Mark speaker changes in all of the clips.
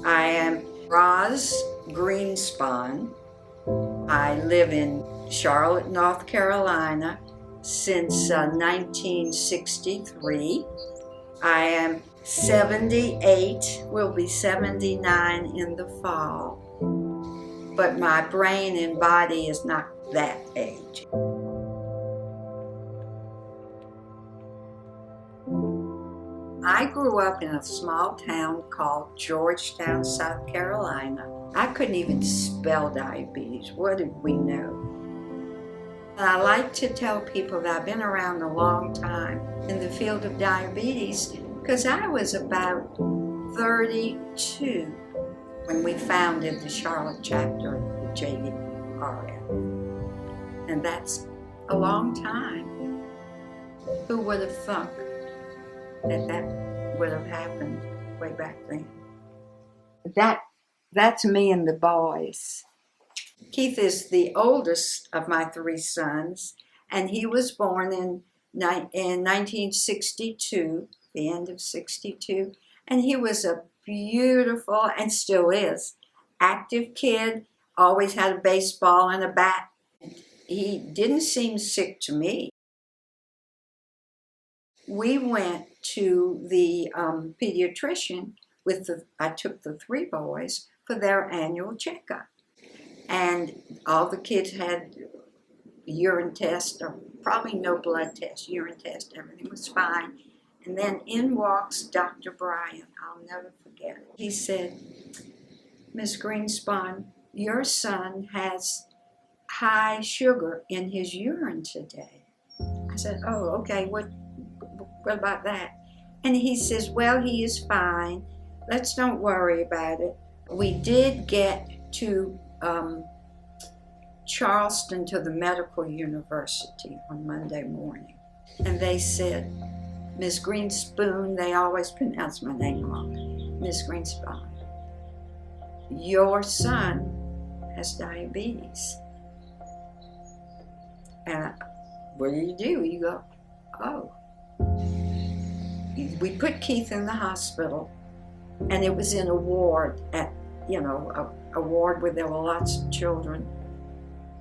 Speaker 1: I am Roz Greenspon. I live in Charlotte, North Carolina since 1963. I am 78, will be 79 in the fall. But my brain and body is not that age. I grew up in a small town called Georgetown, South Carolina. I couldn't even spell diabetes. What did we know? And I like to tell people that I've been around a long time in the field of diabetes because I was about 32 when we founded the Charlotte chapter of the JDRF. And that's a long time. Who would have thunk that would have happened way back then? That's me and the boys. Keith is the oldest of my three sons, and he was born in 1962, the end of 62, and he was a beautiful, and still is, active kid, always had a baseball and a bat. He didn't seem sick to me. We went to the pediatrician I took the three boys for their annual checkup. And all the kids had urine tests, or probably no blood test, urine test, everything was fine. And then in walks Dr. Bryan, I'll never forget it. He said, "Miss Greenspon, your son has high sugar in his urine today." I said, "Oh, okay, what about that?" And he says, "Well, he is fine. Let's don't worry about it." We did get to Charleston to the medical university on Monday morning. And they said, "Ms. Greenspon," they always pronounce my name wrong, "Ms. Greenspon, your son has diabetes." And what do? You go, "Oh." We put Keith in the hospital, and it was in a ward a ward where there were lots of children.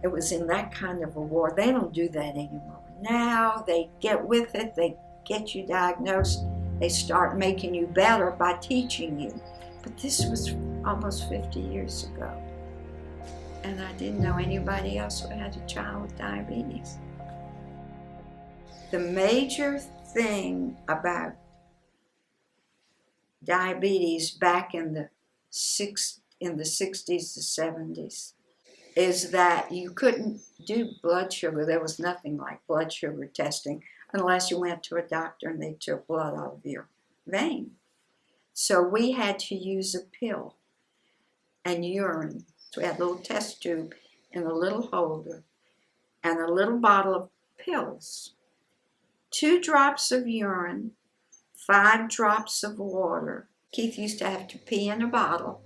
Speaker 1: It was in that kind of a ward. They don't do that anymore. Now they get with it, they get you diagnosed, they start making you better by teaching you. But this was almost 50 years ago. And I didn't know anybody else who had a child with diabetes. The major thing about diabetes back in the 60s to 70s is that you couldn't do blood sugar. There was nothing like blood sugar testing unless you went to a doctor and they took blood out of your vein. So we had to use a pill and urine. So we had a little test tube in a little holder and a little bottle of pills. 2 drops of urine, 5 drops of water. Keith used to have to pee in a bottle.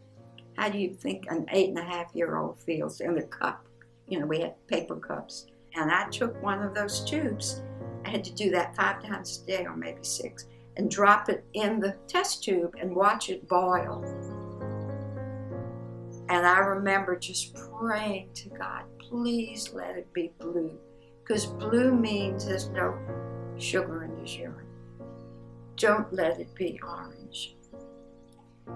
Speaker 1: How do you think an 8.5-year-old feels in a cup? We had paper cups. And I took one of those tubes. I had to do that 5 times a day, or maybe 6, and drop it in the test tube and watch it boil. And I remember just praying to God, please let it be blue, because blue means there's no sugar in his urine. Don't let it be orange.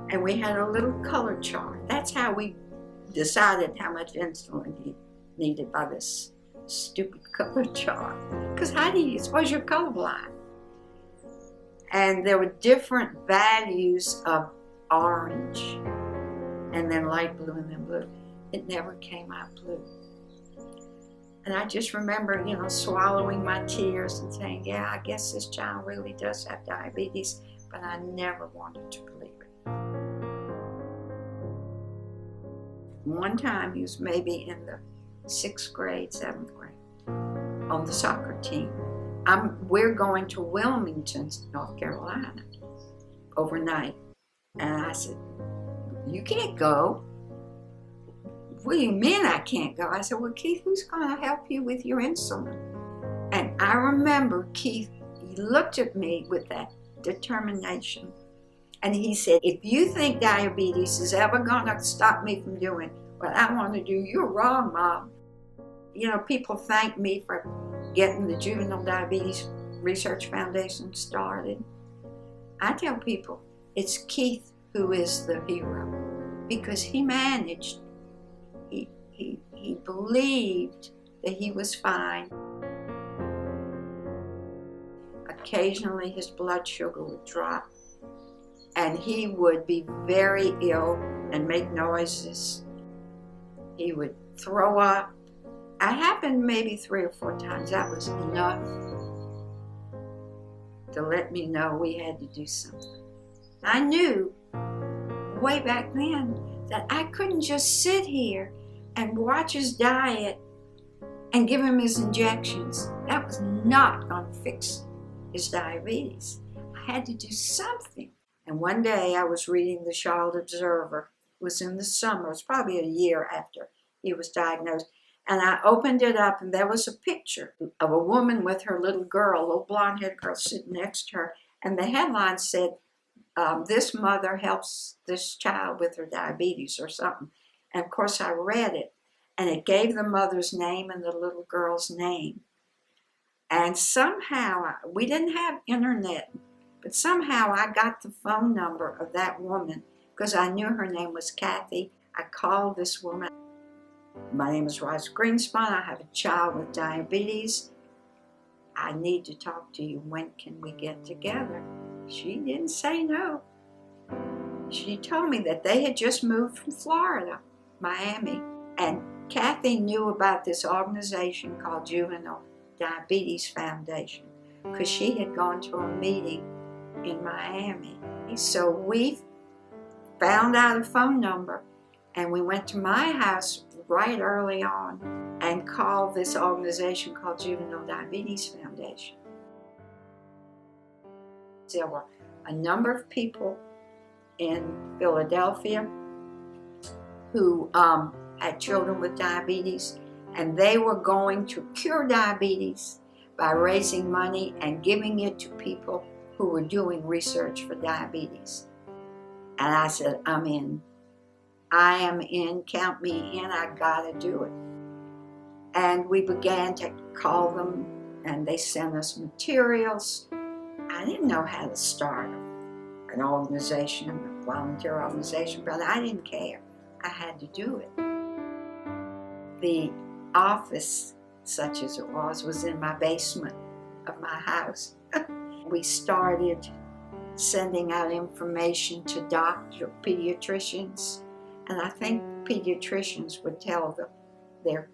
Speaker 1: And we had a little color chart. That's how we decided how much insulin he needed, by this stupid color chart. Because how do you suppose you're colorblind? And there were different values of orange, and then light blue, and then blue. It never came out blue. And I just remember, swallowing my tears and saying, yeah, I guess this child really does have diabetes, but I never wanted to believe it. One time, he was maybe in the 6th grade, 7th grade, on the soccer team. We're going to Wilmington, North Carolina, overnight. And I said, you can't go. What do you mean I can't go? I said, well, Keith, who's going to help you with your insulin? And I remember Keith, he looked at me with that determination. And he said, if you think diabetes is ever gonna stop me from doing what I want to do, you're wrong, Mom. You know, people thank me for getting the Juvenile Diabetes Research Foundation started. I tell people it's Keith who is the hero, because he managed. He believed that he was fine. Occasionally his blood sugar would drop, and he would be very ill and make noises. He would throw up. It happened maybe 3 or 4 times. That was enough to let me know we had to do something. I knew way back then that I couldn't just sit here and watch his diet and give him his injections. That was not going to fix his diabetes. I had to do something. And one day I was reading the Charlotte Observer. It was in the summer. It was probably a year after he was diagnosed. And I opened it up, and there was a picture of a woman with her little girl, a little blonde-haired girl sitting next to her. And the headline said, this mother helps this child with her diabetes or something. And of course I read it, and it gave the mother's name and the little girl's name. And somehow, we didn't have internet, but somehow I got the phone number of that woman because I knew her name was Kathy. I called this woman. My name is Roz Greenspon. I have a child with diabetes. I need to talk to you. When can we get together? She didn't say no. She told me that they had just moved from Florida, Miami, and Kathy knew about this organization called Juvenile Diabetes Foundation because she had gone to a meeting in Miami. So we found out a phone number, and we went to my house right early on and called this organization called Juvenile Diabetes Foundation. There were a number of people in Philadelphia who had children with diabetes, and they were going to cure diabetes by raising money and giving it to people who were doing research for diabetes. And I said, I'm in. I am in. Count me in. I gotta do it. And we began to call them, and they sent us materials. I didn't know how to start an organization, a volunteer organization, but I didn't care. I had to do it. The office, such as it was in my basement of my house. We started sending out information to pediatricians, and I think pediatricians would tell their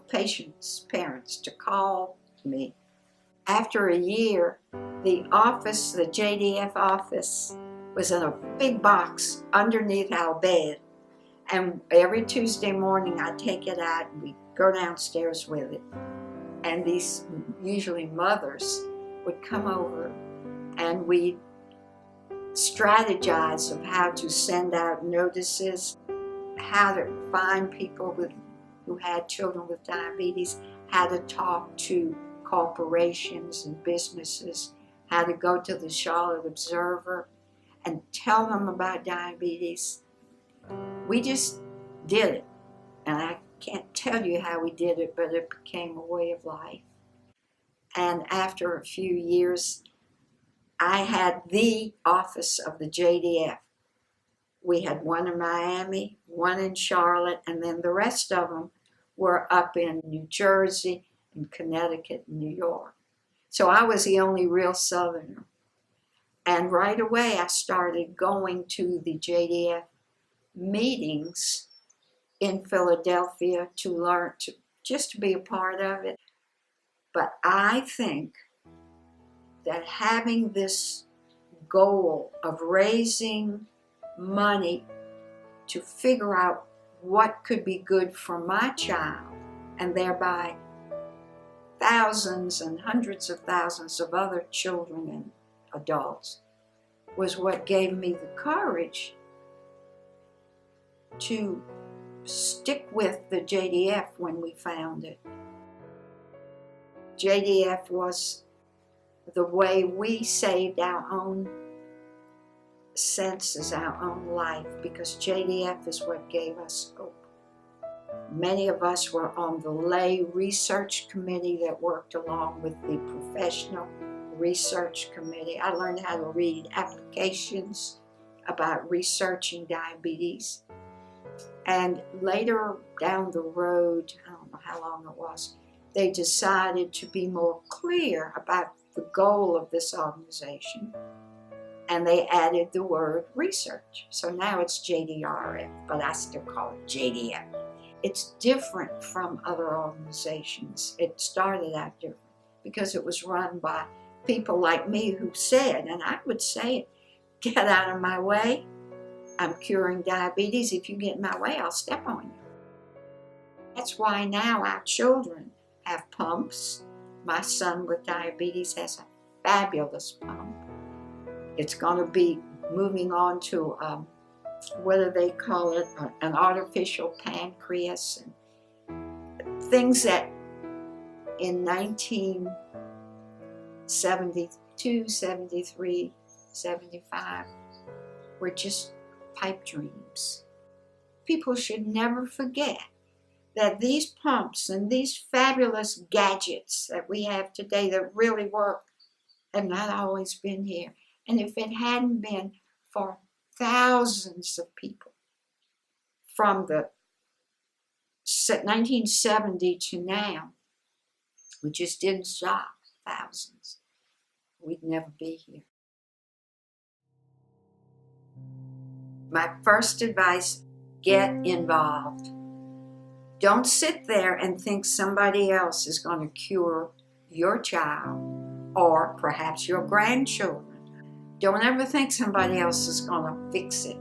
Speaker 1: patients' parents to call me. After a year, the office, the JDF office, was in a big box underneath our bed. And every Tuesday morning, I'd take it out and we'd go downstairs with it. And these, usually mothers, would come over and we'd strategize of how to send out notices, how to find people who had children with diabetes, how to talk to corporations and businesses, how to go to the Charlotte Observer and tell them about diabetes. We just did it. And I can't tell you how we did it, but it became a way of life. And after a few years, I had the office of the JDF. We had one in Miami, one in Charlotte, and then the rest of them were up in New Jersey, in Connecticut, and New York. So I was the only real Southerner. And right away I started going to the JDF meetings in Philadelphia to learn, just to be a part of it. But I think that having this goal of raising money to figure out what could be good for my child, and thereby thousands and hundreds of thousands of other children and adults, was what gave me the courage to stick with the JDF when we found it. JDF was the way we saved our own sense as our own life, because JDF is what gave us hope. Many of us were on the lay research committee that worked along with the professional research committee. I learned how to read applications about researching diabetes. And later down the road, I don't know how long it was, they decided to be more clear about the goal of this organization. And they added the word research. So now it's JDRF, but I still call it JDF. It's different from other organizations. It started out different because it was run by people like me who said, and I would say it, get out of my way. I'm curing diabetes. If you get in my way, I'll step on you. That's why now our children have pumps. My son with diabetes has a fabulous pump. It's going to be moving on to what do they call it, an artificial pancreas, and things that in 1972, 73, 75 were just pipe dreams. People should never forget that these pumps and these fabulous gadgets that we have today that really work have not always been here. And if it hadn't been for thousands of people from the 1970 to now, we just didn't stop, thousands, we'd never be here. My first advice, get involved. Don't sit there and think somebody else is going to cure your child or perhaps your grandchildren. Don't ever think somebody else is going to fix it.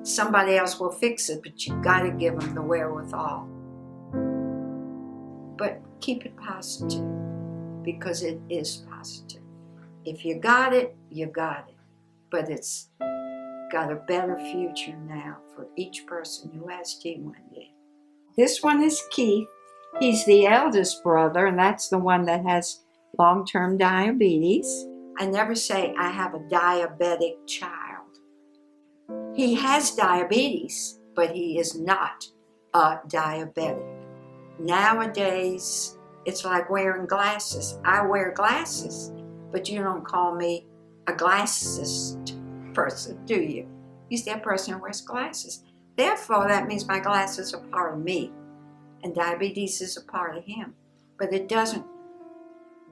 Speaker 1: Somebody else will fix it, but you've got to give them the wherewithal. But keep it positive, because it is positive. If you got it, you got it. But it's got a better future now for each person who has T1D. This one is Keith. He's the eldest brother, and that's the one that has long-term diabetes. I never say I have a diabetic child. He has diabetes, but he is not a diabetic. Nowadays, it's like wearing glasses. I wear glasses, but you don't call me a glasses person, do you? He's that person who wears glasses. Therefore, that means my glasses are part of me, and diabetes is a part of him. But it doesn't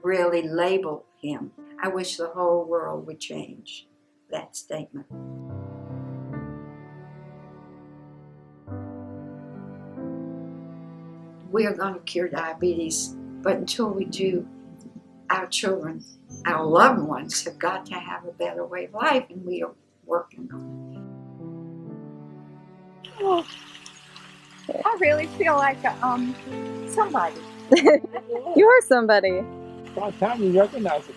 Speaker 1: really label him. I wish the whole world would change that statement. We are going to cure diabetes, but until we do, our children, our loved ones have got to have a better way of life, and we are working on
Speaker 2: it. Well, I really feel like somebody.
Speaker 3: You are somebody.
Speaker 4: It's about time you recognize it.